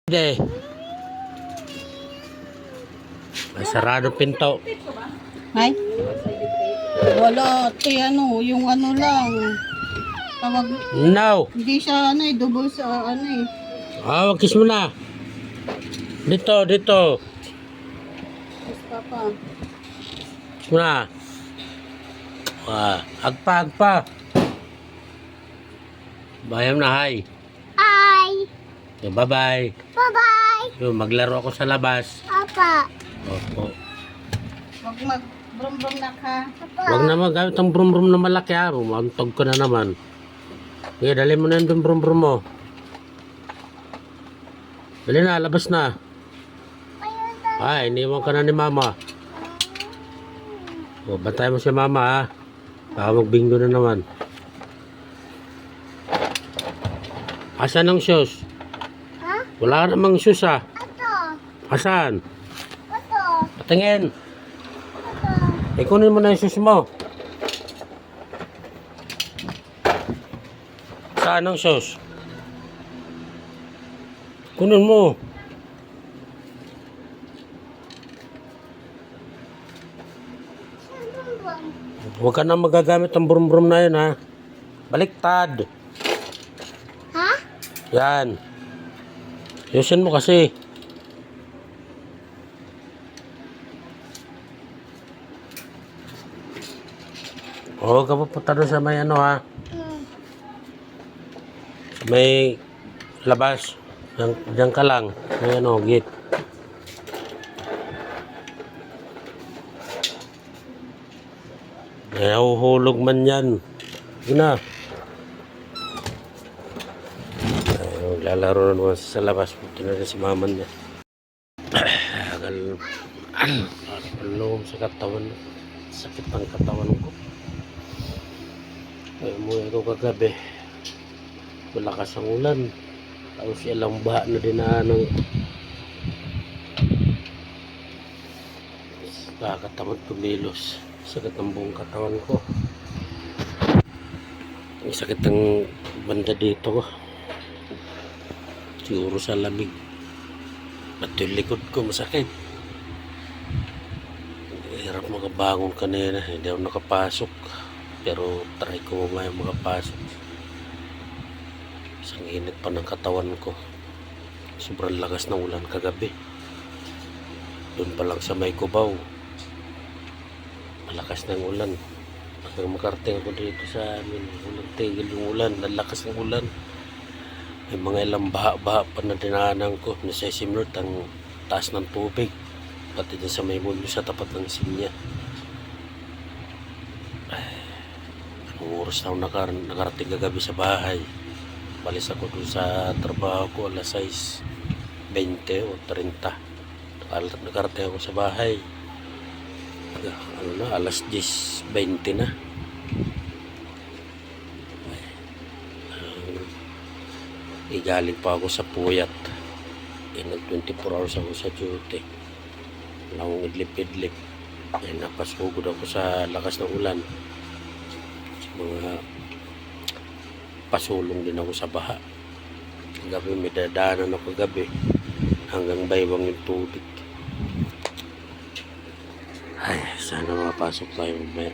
Hindi. May sarado pinto. Ay? Wala, yung ano lang. Tawag, No. hindi siya double sa Wag kiss mo na. Dito. Basta pa. Kiss mo na. Agpa. Bayam na, hi. Hi! So, bye-bye. Bye-bye! So, maglaro ako sa labas. Papa! Opo. Huwag mag-brum-brum na ka. Wag na magamit ang brum-brum na malaki, ha. Rumantog ko na naman. Sige, dali mo na yung brum-brum mo. Dali na, labas na. Ay, iniwan ka na ni mama. O, bantay mo si mama, ha. Baka magbingo na naman. Asan ang shoes? Ha? Wala ka namang shoes, ha. Ito! Asan? Ito! Patingin. Ito! Ikunin mo na yung shoes mo. Saan ang shoes? Kunin mo. Huwag ka na magagamit ng brum-brum na yun, ha. Baliktad. Ha? Yan. Yusin mo kasi. Huwag ka pupunta doon sa may ano, ha. Sa may labas. Diyan ka lang. May ano, gate. May nahuhulog man yan. Yun na. Lalaro na naman sa labas. Punta na rin si mama niya. Agal. Palong sa katawan. Sakit ang katawan ko. Ay, umuwi ako kagabi. Malakas ang ulan. Tapos ilang baha na dinaanan ko. Kakatamad pumilos. Sakit ang buong katawan ko. Ang sakit ang banda dito ko. Siguro sa lamig. Pati yung likod ko masakit. Hirap makabangon kanina. Hindi ako nakapasok. Pero try ko mamaya makapasok. Isang init pa ng katawan ko. Sobrang lakas ng ulan kagabi. Doon pa lang sa may Cubao. Malakas ng ulan. Pag makarating ako dito sa amin, walang tigil yung ulan. Lalakas ng ulan. May mga ilang baha-baha pa na dinaanan ko. Nasa Simrot ang taas ng tubig. Pati din sa may mundo sa tapat ng Sinya. Anong oras na ako nakarating kagabi sa bahay. Balis ako dun sa trabaho ko alas 6:20 o 30. Nakarating ako sa bahay. Ano na, alas 10:20 na. Galing pa ako sa puyat. Nag 24 hours ako sa duty. Wala akong idlip-idlip. Napasugod ako sa lakas ng ulan. Mga pasulong din ako sa baha. Gabi may dadaanan ako gabi. Hanggang baywang yung tubig. Ay, sana mapasok tayo mamaya.